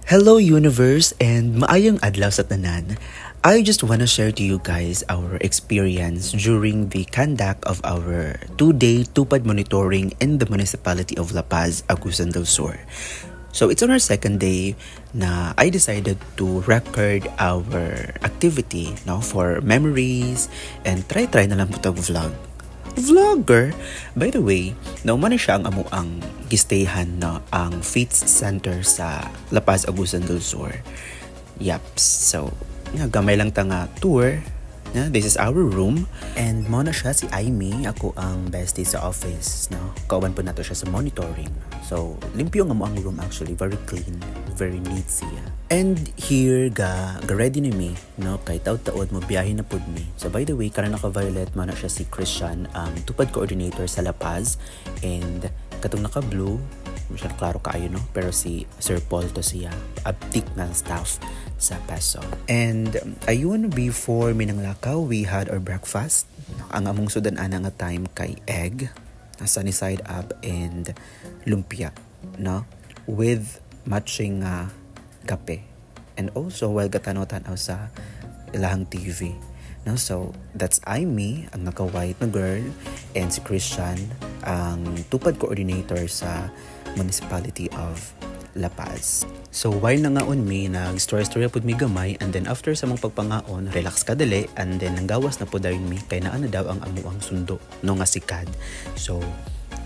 Hello universe and maayong adlaw sa tanan. I just wanna share to you guys our experience during the conduct of our 2-day tupad monitoring in the municipality of La Paz, Agusan del Sur. So it's on our second day na I decided to record our activity for memories and try na lang po vlog. Vlogger. By the way, nauman na siya ang amuang gistayhan ang Faith Center sa La Paz, Agusan del Sur. So gamay lang ta nga tour. This is our room. And mo na siya si Aimee, ako ang bestie sa office. Kauban po nato siya sa monitoring. So, limpyo nga mo ang room actually. Very clean. Very neat siya. And here, ga ready na mi. Kay taod-taod mo, biyahe na pod mi. So, by the way, karang naka-violet, mo na siya si Christian, ang tupad coordinator sa La Paz. And katong naka-blue, masyadong klaro kaayo, pero si Sir Paul to siya, abtik ng staff sa Peso. And ayun, before minanglakaw, we had our breakfast. Ang among sudan ana nga time kay egg, sunny side up, and lumpia, with matching kape. And also, while gatanaw-tanaw sa ilahang TV. So, that's Aimee, ang naka-white na girl, and si Christian, ang tupad coordinator sa municipality of La Paz. So, while nangaon mi, nag-story-story pud mi gamay, and then after sa mong pagpangaon, relax ka dali, and then nanggawas na po dayon mi, kay naana daw ang amuang sundo, nga sikad. So,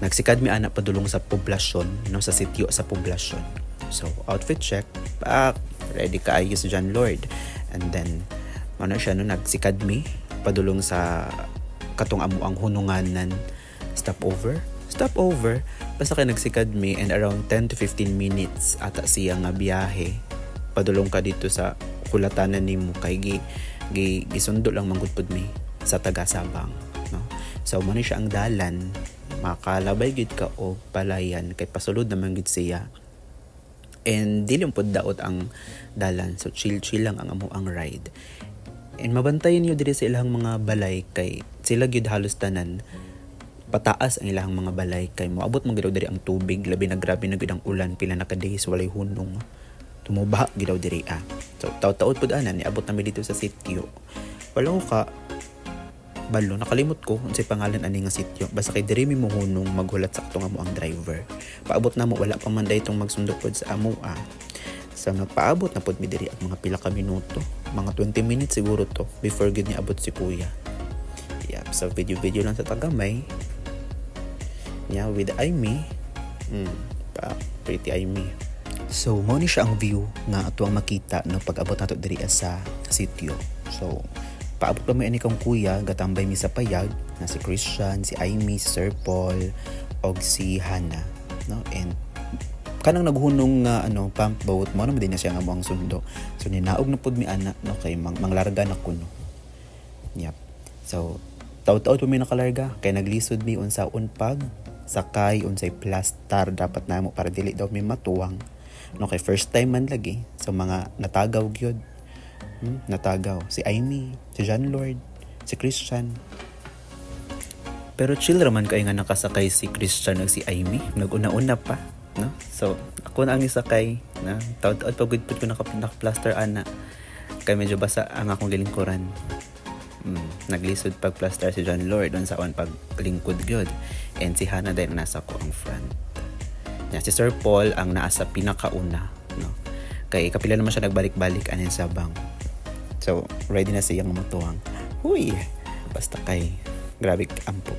nagsikad mi anak padulong sa poblasyon, sa sityo sa poblasyon. So, outfit check, ready ka ayos John Lord. And then, siya nagsikad mi, padulong sa katong amuang hununganan, stopover, basta kay nagsikad mi, and around 10 to 15 minutes ata siya nga biyahe padulong ka dito sa kulatanan nimo kay gisundo lang manggudpod mi sa taga Sabang, So mo siya ang dalan, makalabay gid ka og palayan kay pasulod naman gid siya, and dili pod daot ang dalan, so chill lang ang amuang ride. And mabantayan niyo diri sa ilang mga balay kay sila gyud halos tanan pataas ang ilang mga balay kay moabot man gidaw diri ang tubig, labi na grabe na gid ang ulan, pila na ka days walay hunong, tumubaha gidaw diri So taud-taud pud ana ni abot na mi dito sa sitio. Wala ka balo, nakalimot ko unsay pangalan ani nga sitio, basta kay diri mi mo hunong maghulat sa katong amo ang driver. Paabot na mo, wala pa man daytong magsundo pod sa amo So nagpaabot na pod mi diri at mga pila ka minuto, mga 20 minutes siguro to before gid ni abot si kuya. So video lang sa tagamay. With Aimee. Pretty Aimee. So, mo ni siya ang view nga atuang makita pag abot nato diri sa sitio. So, paabot pa may ani kang kuya, gatambay mi sa payag na si Christian, si Aimee, si Sir Paul, og si Hannah, And kanang naghunong nga pump boat mo naman din na siya nga mo ang sundo. So, ninaog na pud mi ana kay manglarga na kuno. So, taud-taud pa may nakalarga kay naglisod mi unsaon pag sakay unsay plaster dapat namo para dili daw may matuwang, kay first time man lagi. So mga natagaw gyud, natagaw si Aimee, si John Lord, si Christian. Pero chill raman kay nga nakasakay si Christian ug si Aimee, naguna-una pa, So ako na ang isakay na taud-taud pa gud pud ko naka-plaster ana kay medyo basa ang akong gilingkuran. Naglisod pag plaster si John Lord unsaon pag lingkod gyud, and si Hannah din nasa ko ang front. Si Sir Paul ang naa sa pinakauna, kay kapila naman siya nagbalik-balik anin sa Sabang. So ready na siyang matuwang. Huy, basta kay grabe ampo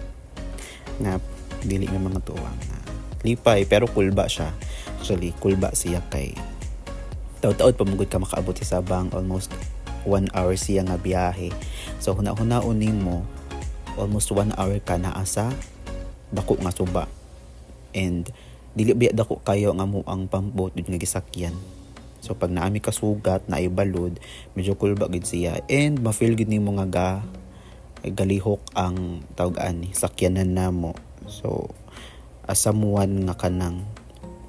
nga dili may mga tuwang lipay, pero kulba siya. Actually kulba siya kay taud-taud pamugod ka makaabot sa Sabang, almost 1 hour siya nga biyahe. So huna-hunaon nimo almost 1 hour ka naa sa dako nga suba, and dili biya dako kayo nga mo ang pambot nga gisakyan. So pag naami ka sugat na ibalod, medyo kulba gid siya, and ma-feel gid nimo nga galihok ang tawag ani sakyanan namo. So asamuan nga kanang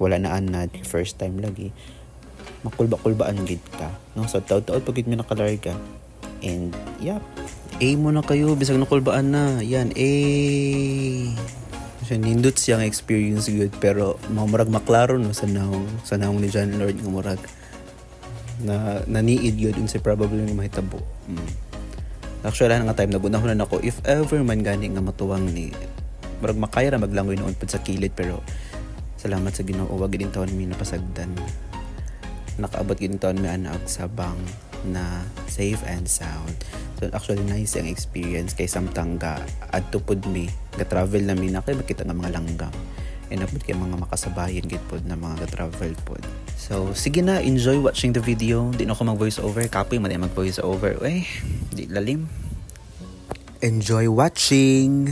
wala na anad first time lagi, makulba-kulbaan gid ka, So taud-taud pag gid mi nakalarga, and A mo na kayo bisag nakulbaan na yan. Siya nindot siyang experience good, pero mamurag maklaro sa naong ni John Lord nga murag na naniid yun unsa probably nga mahitabo. Actually nga time nagunahon ako if ever man gani nga matuwang ni murag makaya ra maglangoy noon pud sa kilid, pero salamat sa Ginoo wag gid taon mi napasagdan. Nakaabot gid taon mi ana og sabang na safe and sound. So actually nice ang experience kay samtang ga adto pud mi ga travel na mi na kay makita nga mga langgam. And napod kay mga makasabayan gid pod na mga ga travel pod. So sige na, enjoy watching the video. Di na ako mag voice over, kapoy man mag voice over. Uy, di lalim. Enjoy watching.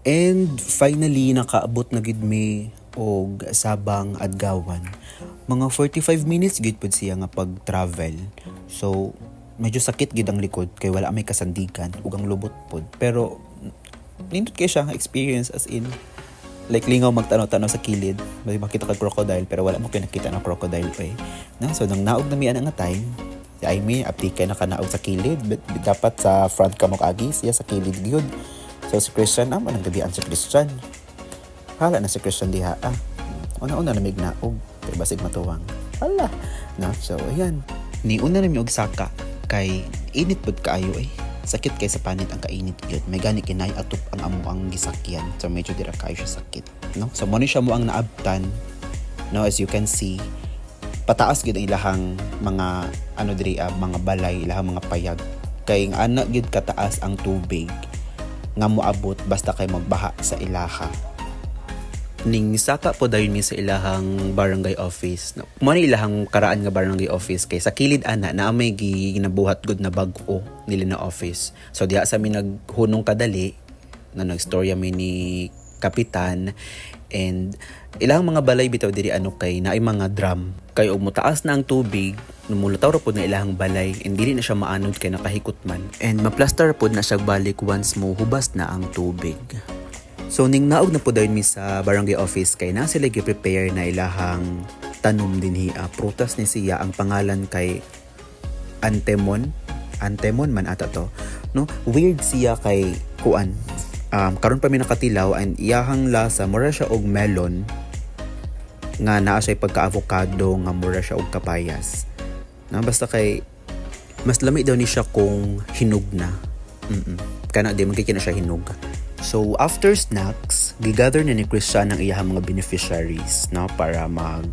And finally nakaabot na gid mi og Sabang Adgawan. Mga 45 minutes gid pud siya nga pag-travel. So medyo sakit gid ang likod kay wala may kasandigan ug ang lubot pod. Pero nindot kay siya experience as in like lingaw magtanaw-tanaw sa kilid. May makita kag crocodile pero wala mo kay nakita na crocodile pa eh. Na so nang naog na mi ana nga time. Si Aimee aptikay na kanaog sa kilid, dapat sa front ka mo agi siya sa kilid gyud. So si Christian naman ang gabian si Christian. Hala na si Christian diha. Una-una na mignaog. Pero basig matuwang. Hala. No? So ayan. Niuna na mi og saka. Kay init pod kaayo eh. Sakit kay sa panit ang kainit yun. May gani kinay atop ang amuang gisakyan. So medyo dira kayo siya sakit. No? So mo ni siya mo ang naabtan. No? As you can see. Pataas gid ang ilahang mga ano diri mga balay, ilahang mga payag. Kay ang anak gid kataas ang tubig nga moabot basta kay magbaha sa ilaha. Ning saka po dayon mi sa ilahang barangay office. Mo ni ilahang karaan nga barangay office kay sa kilid ana na may ginabuhat gud na bag-o nila na office. So diha sa mi naghunong kadali na nagstorya mi ni kapitan and ilang mga balay bitaw diri ano kay naay mga drum kay og motaas na ang tubig numulutaw ra pod na ilahang balay and dili na siya maanod kay nakahikot man and maplaster pod na siya balik once mo hubas na ang tubig. So ning naog na pod dayon mi sa barangay office kay na sila gi-prepare na ilahang tanom dinhi prutas ni siya ang pangalan kay Antemon man ata to no. Weird siya kay kuan. Karon pa mi nakatilaw and iyahang lasa mura siya og melon nga naa siya pagka-avocado nga mura siya og kapayas. Na basta kay mas lami daw ni siya kung hinog na. Kana di magkikina siya hinog. So after snacks, gigather na ni Christian ang iyahang mga beneficiaries, no, para mag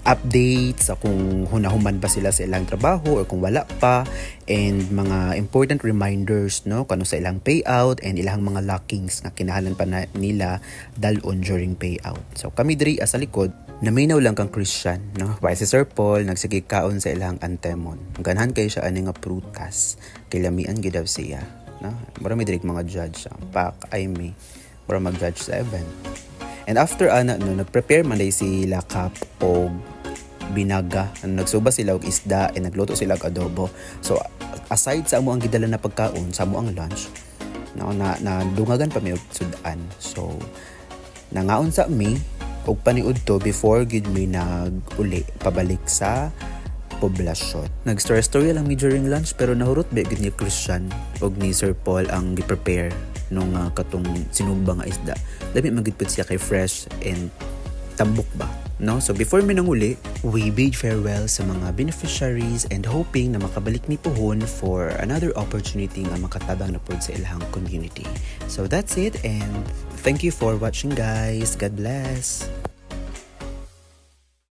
updates sa kung hunahuman ba sila sa ilang trabaho or kung wala pa, and mga important reminders, no, kung ano sa ilang payout and ilang mga lockings na kinahanglan pa nila dalon during payout. So kami diri sa likod naminaw lang kang Christian, no, while si Sir Paul nagsigig kaon sa ilang antemon. Ganahan kay siya ani nga prutas kay lamian gid daw siya, no. Marami diri mga judge pak ay me para mag-judge sa event. And after ana no, nag-prepare man day si Lakap og binaga. Nagsuba sila og isda and nagluto sila og adobo. So aside sa amo ang gidala na pagkaon sa amo ang lunch, na dungagan pa mi og sudan. So nangaon sa mi og paniud to before gid mi nag-uli pabalik sa poblasyon. Nag-story lang mi during lunch pero nahurot ba gid ni Christian og ni Sir Paul ang gi-prepare nung katong sinugba nga isda. Dami magigpit siya kay fresh and tambok ba, no? So before mi nanguli, we bid farewell sa mga beneficiaries and hoping na makabalik mi pohon for another opportunity nga makatabang na pod sa ilang community. So that's it and thank you for watching guys. God bless.